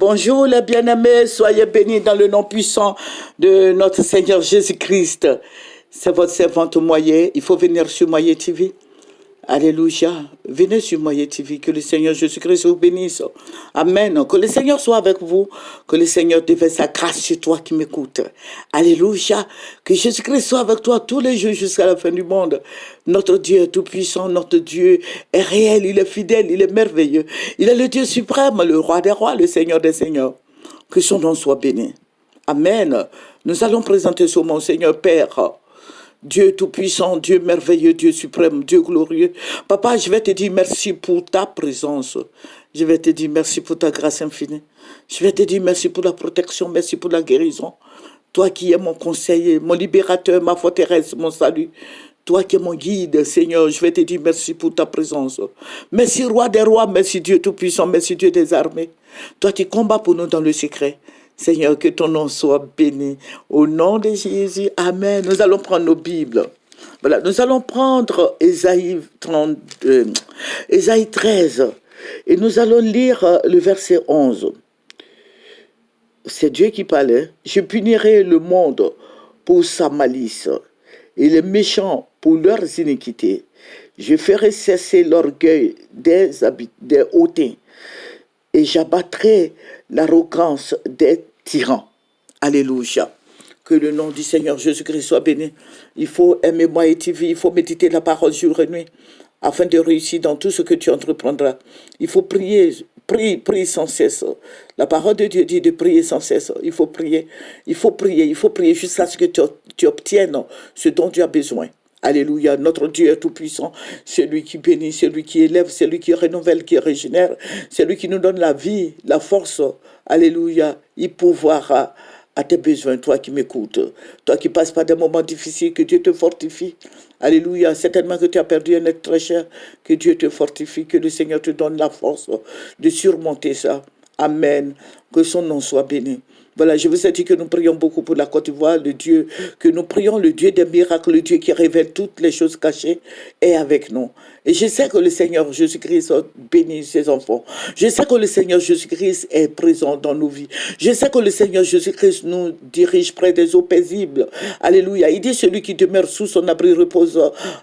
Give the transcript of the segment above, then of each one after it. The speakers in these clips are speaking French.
Bonjour les bien-aimés, soyez bénis dans le nom puissant de notre Seigneur Jésus-Christ. C'est votre servante Moyer. Il faut venir sur Moyer TV. Alléluia. Venez sur Moyer TV. Que le Seigneur Jésus-Christ vous bénisse. Amen. Que le Seigneur soit avec vous. Que le Seigneur déverse sa grâce sur toi qui m'écoutes. Alléluia. Que Jésus-Christ soit avec toi tous les jours jusqu'à la fin du monde. Notre Dieu est tout-puissant. Notre Dieu est réel. Il est fidèle. Il est merveilleux. Il est le Dieu suprême, le roi des rois, le Seigneur des seigneurs. Que son nom soit béni. Amen. Nous allons présenter ce mon Seigneur Père. Dieu tout-puissant, Dieu merveilleux, Dieu suprême, Dieu glorieux. Papa, je vais te dire merci pour ta présence. Je vais te dire merci pour ta grâce infinie. Je vais te dire merci pour la protection, merci pour la guérison. Toi qui es mon conseiller, mon libérateur, ma forteresse, mon salut. Toi qui es mon guide, Seigneur, je vais te dire merci pour ta présence. Merci, roi des rois, merci Dieu tout-puissant, merci Dieu des armées. Toi qui combats pour nous dans le secret. Seigneur, que ton nom soit béni. Au nom de Jésus, Amen. Nous allons prendre nos Bibles. Voilà, nous allons prendre Ésaïe 13 et nous allons lire le verset 11. C'est Dieu qui parlait. Je punirai le monde pour sa malice et les méchants pour leurs iniquités. Je ferai cesser l'orgueil des hautains et j'abattrai l'arrogance des tyrans. Alléluia. Que le nom du Seigneur Jésus-Christ soit béni. Il faut aimer Moyer TV, il faut méditer la parole jour et nuit afin de réussir dans tout ce que tu entreprendras. Il faut prier, prie sans cesse. La parole de Dieu dit de prier sans cesse. Il faut prier jusqu'à ce que tu obtiennes ce dont tu as besoin. Alléluia, notre Dieu est tout-puissant, c'est lui qui bénit, c'est lui qui élève, c'est lui qui renouvelle, qui régénère, c'est lui qui nous donne la vie, la force. Alléluia, il pourvoira à tes besoins, toi qui m'écoutes, toi qui passes par des moments difficiles, que Dieu te fortifie. Alléluia, certainement que tu as perdu un être très cher, que Dieu te fortifie, que le Seigneur te donne la force de surmonter ça. Amen, que son nom soit béni. Voilà, je vous ai dit que nous prions beaucoup pour la Côte d'Ivoire, le Dieu, que nous prions le Dieu des miracles, le Dieu qui révèle toutes les choses cachées est avec nous. Et je sais que le Seigneur Jésus-Christ bénit ses enfants. Je sais que le Seigneur Jésus-Christ est présent dans nos vies. Je sais que le Seigneur Jésus-Christ nous dirige près des eaux paisibles. Alléluia. Il dit celui qui demeure sous son abri repose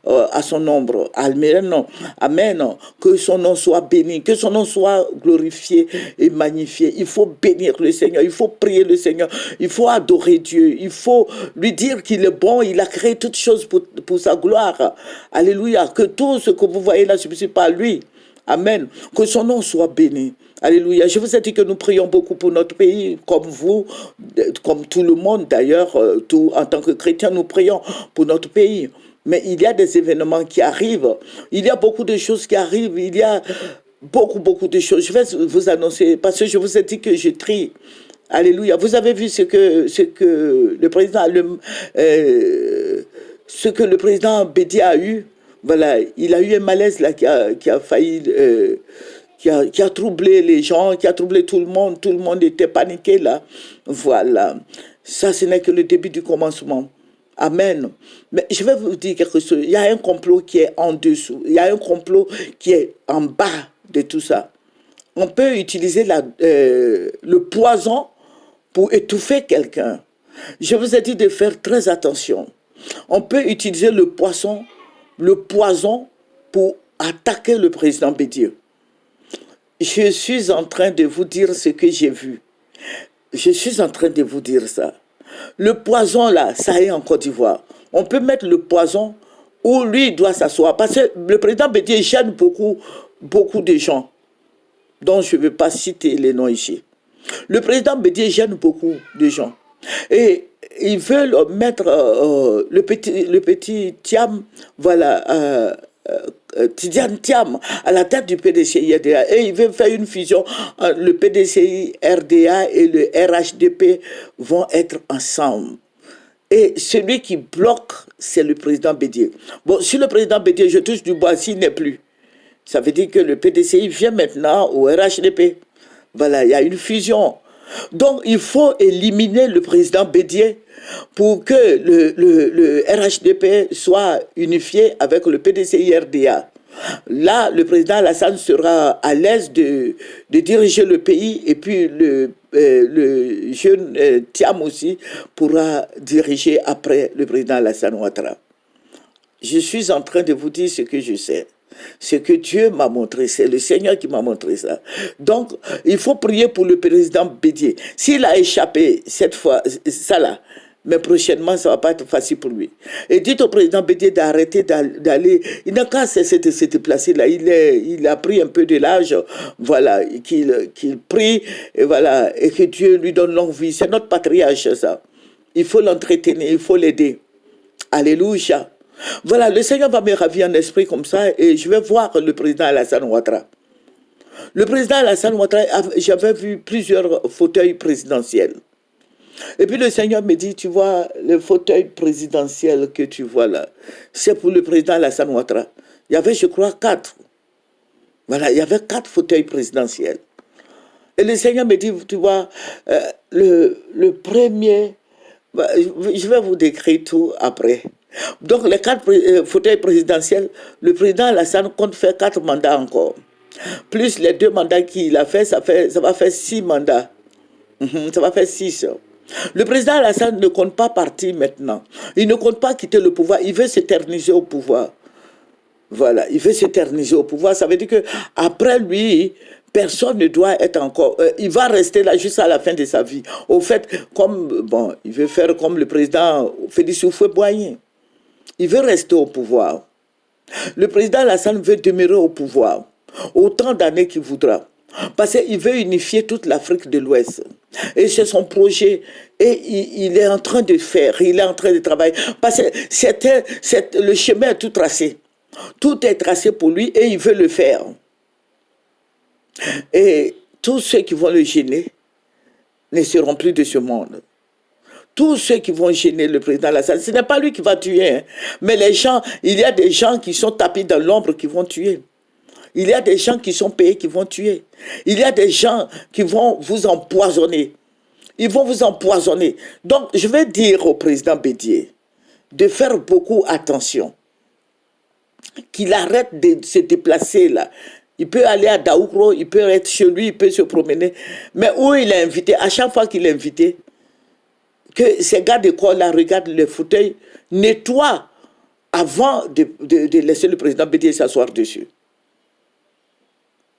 à son ombre. Amen. Amen. Que son nom soit béni, que son nom soit glorifié et magnifié. Il faut bénir le Seigneur, il faut prier le Seigneur, il faut adorer Dieu, il faut lui dire qu'il est bon, il a créé toutes choses pour sa gloire. Alléluia. Que tout ce que vous voyez là, ce n'est pas lui. Amen. Que son nom soit béni. Alléluia. Je vous ai dit que nous prions beaucoup pour notre pays, comme vous, comme tout le monde d'ailleurs, en tant que chrétiens, nous prions pour notre pays. Mais il y a des événements qui arrivent. Il y a beaucoup de choses qui arrivent. Il y a beaucoup de choses. Je vais vous annoncer, parce que je vous ai dit que je trie. Alléluia. Vous avez vu ce que le président, ce que le président Bédier a eu. Voilà, il a eu un malaise là qui a failli, qui a troublé les gens, qui a troublé tout le monde. Tout le monde était paniqué là. Voilà. Ça, ce n'est que le début du commencement. Amen. Mais je vais vous dire quelque chose. Il y a un complot qui est en dessous. Il y a un complot qui est en bas de tout ça. On peut utiliser le poison pour étouffer quelqu'un. Je vous ai dit de faire très attention. On peut utiliser le poison pour attaquer le président Bédier. Je suis en train de vous dire ce que j'ai vu. Je suis en train de vous dire ça. Le poison là, ça est en Côte d'Ivoire. On peut mettre le poison où lui doit s'asseoir. Parce que le président Bédier gêne beaucoup de gens, dont je ne vais pas citer les noms ici. Le président Bédier gêne beaucoup de gens. Et ils veulent mettre le petit Thiam, voilà, Tidiane Thiam à la tête du PDCI RDA. Et ils veulent faire une fusion. Le PDCI RDA et le RHDP vont être ensemble. Et celui qui bloque, c'est le président Bédier. Bon, si le président Bédier, je touche du bois, s'il n'est plus, ça veut dire que le PDCI vient maintenant au RHDP. Voilà, il y a une fusion. Donc, il faut éliminer le président Bédier pour que le RHDP soit unifié avec le PDCI-RDA. Là, le président Alassane sera à l'aise de diriger le pays et puis le jeune Thiam aussi pourra diriger après le président Alassane Ouattara. Je suis en train de vous dire ce que je sais. Ce que Dieu m'a montré, c'est le Seigneur qui m'a montré ça. Donc, il faut prier pour le président Bédié. S'il a échappé cette fois, ça là, mais prochainement, ça ne va pas être facile pour lui. Et dites au président Bédié d'arrêter d'aller. Il n'a qu'à cesser de se déplacer là. Il a pris un peu de l'âge, voilà, qu'il prie, et voilà, et que Dieu lui donne longue vie. C'est notre patriarche, ça. Il faut l'entretenir, il faut l'aider. Alléluia. Voilà, le Seigneur va me ravir en esprit comme ça et je vais voir le président Alassane Ouattara. Le président Alassane Ouattara, j'avais vu plusieurs fauteuils présidentiels. Et puis le Seigneur me dit, tu vois, le fauteuil présidentiel que tu vois là, c'est pour le président Alassane Ouattara. Il y avait, je crois, 4. Voilà, il y avait 4 fauteuils présidentiels. Et le Seigneur me dit, tu vois, le premier, je vais vous décrire tout après. Donc les 4 fauteuils présidentiels, le président Alassane compte faire 4 mandats encore. Plus les 2 mandats qu'il a fait, ça va faire 6 mandats. Ça va faire 6. Le président Alassane ne compte pas partir maintenant. Il ne compte pas quitter le pouvoir. Il veut s'éterniser au pouvoir. Voilà, il veut s'éterniser au pouvoir. Ça veut dire qu'après lui, personne ne doit être encore... il va rester là jusqu'à la fin de sa vie. Au fait, il veut faire comme le président Félix Houphouët-Boigny. Il veut rester au pouvoir. Le président Alassane veut demeurer au pouvoir autant d'années qu'il voudra. Parce qu'il veut unifier toute l'Afrique de l'Ouest. Et c'est son projet. Et il est en train de faire, il est en train de travailler. Parce que le chemin est tout tracé. Tout est tracé pour lui et il veut le faire. Et tous ceux qui vont le gêner ne seront plus de ce monde. Tous ceux qui vont gêner le président Alassane, ce n'est pas lui qui va tuer, hein, mais les gens, il y a des gens qui sont tapis dans l'ombre qui vont tuer. Il y a des gens qui sont payés qui vont tuer. Il y a des gens qui vont vous empoisonner. Ils vont vous empoisonner. Donc, je vais dire au président Bédié de faire beaucoup attention. Qu'il arrête de se déplacer là. Il peut aller à Daoukro, il peut être chez lui, il peut se promener. Mais où il est invité, à chaque fois qu'il est invité, que ces gars d'école là regardent le fauteuil, nettoient avant de laisser le président Bédié s'asseoir dessus.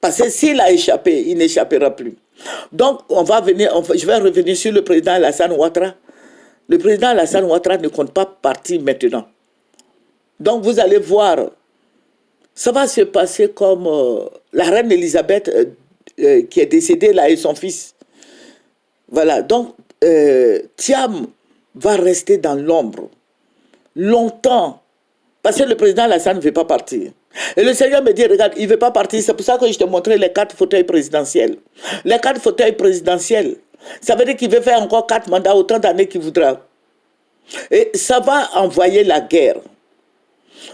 Parce que s'il a échappé, il n'échappera plus. Donc, je vais revenir sur le président Alassane Ouattara. Le président Alassane Ouattara ne compte pas partir maintenant. Donc, vous allez voir, ça va se passer comme la reine Elisabeth qui est décédée là et son fils. Voilà, donc, Thiam va rester dans l'ombre longtemps. Parce que le président Alassane ne veut pas partir. Et le Seigneur me dit, regarde, il ne veut pas partir. C'est pour ça que je te montrais les 4 fauteuils présidentiels. Les 4 fauteuils présidentiels, ça veut dire qu'il veut faire encore 4 mandats autant d'années qu'il voudra. Et ça va envoyer la guerre.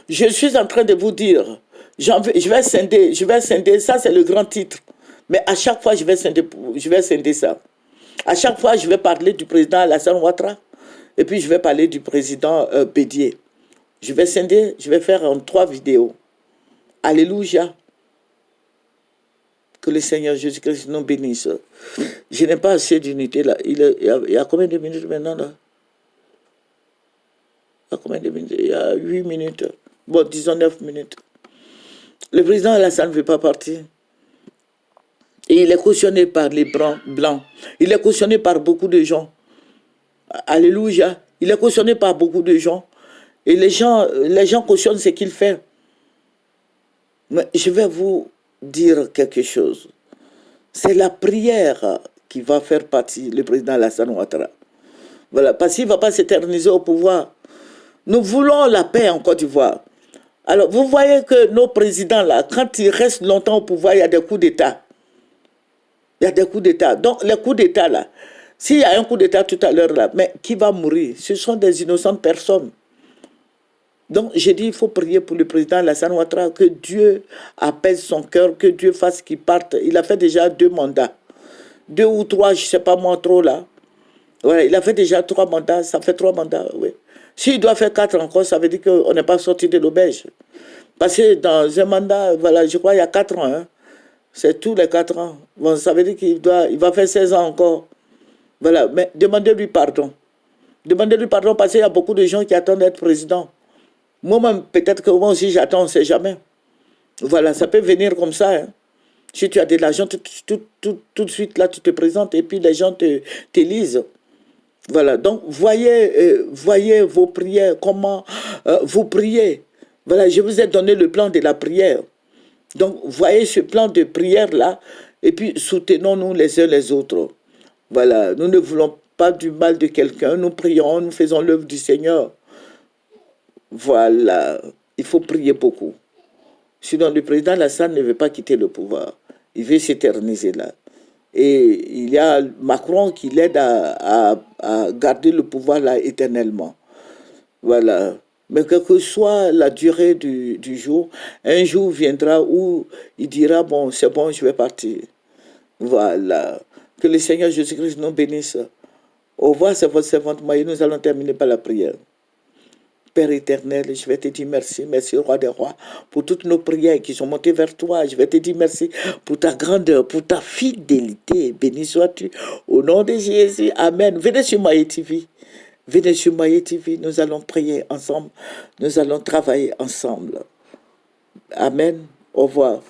Je suis en train de vous dire, je vais scinder, ça c'est le grand titre. Mais à chaque fois, je vais scinder ça. À chaque fois, je vais parler du président Alassane Ouattara. Et puis, je vais parler du président Bédié. Je vais scinder, je vais faire en 3 vidéos. Alléluia. Que le Seigneur Jésus-Christ nous bénisse. Je n'ai pas assez d'unité là. Il y a combien de minutes maintenant là? Il y a combien de minutes? Il y a 8 minutes. Bon, disons 9 minutes. Le président Alassane ne veut pas partir. Et il est cautionné par les blancs. Il est cautionné par beaucoup de gens. Alléluia. Il est cautionné par beaucoup de gens. Et les gens cautionnent ce qu'il fait. Mais je vais vous dire quelque chose. C'est la prière qui va faire partie le président Alassane Ouattara. Voilà, parce qu'il ne va pas s'éterniser au pouvoir. Nous voulons la paix en Côte d'Ivoire. Alors, vous voyez que nos présidents, là, quand ils restent longtemps au pouvoir, il y a des coups d'État. Il y a des coups d'État. Donc, les coups d'État, là, s'il y a un coup d'État tout à l'heure, là, mais qui va mourir? Ce sont des innocentes personnes. Donc, j'ai dit, il faut prier pour le président Alassane Ouattara, que Dieu apaise son cœur, que Dieu fasse qu'il parte. Il a fait déjà 2 mandats. 2 ou 3, je ne sais pas moi trop là. Ouais, il a fait déjà 3 mandats, ça fait 3 mandats, oui. S'il doit faire 4 encore, ça veut dire qu'on n'est pas sorti de l'auberge. Passer dans un mandat, voilà, je crois, il y a 4 ans. Hein. C'est tous les 4 ans. Bon, ça veut dire il va faire 16 ans encore. Voilà, mais demandez-lui pardon. Demandez-lui pardon parce qu'il y a beaucoup de gens qui attendent d'être président. Moi-même, peut-être que moi aussi j'attends, on ne sait jamais. Voilà, ça peut venir comme ça. Hein. Si tu as de l'argent, tout de suite, là, tu te présentes et puis les gens t'élisent. Voilà, donc voyez vos prières, comment vous priez. Voilà, je vous ai donné le plan de la prière. Donc, voyez ce plan de prière-là et puis soutenons-nous les uns les autres. Voilà, nous ne voulons pas du mal de quelqu'un, nous prions, nous faisons l'œuvre du Seigneur. Voilà, il faut prier beaucoup. Sinon, le président Alassane ne veut pas quitter le pouvoir. Il veut s'éterniser là. Et il y a Macron qui l'aide à garder le pouvoir là éternellement. Voilà. Mais quelle que soit la durée du jour, un jour viendra où il dira, bon, c'est bon, je vais partir. Voilà. Que le Seigneur Jésus-Christ nous bénisse. Au revoir, c'est votre servante Maï. Nous allons terminer par la prière. Père éternel, je vais te dire merci, merci roi des rois, pour toutes nos prières qui sont montées vers toi. Je vais te dire merci pour ta grandeur, pour ta fidélité. Béni sois-tu. Au nom de Jésus, Amen. Venez sur Maï TV. Venez sur Maï TV. Nous allons prier ensemble. Nous allons travailler ensemble. Amen. Au revoir.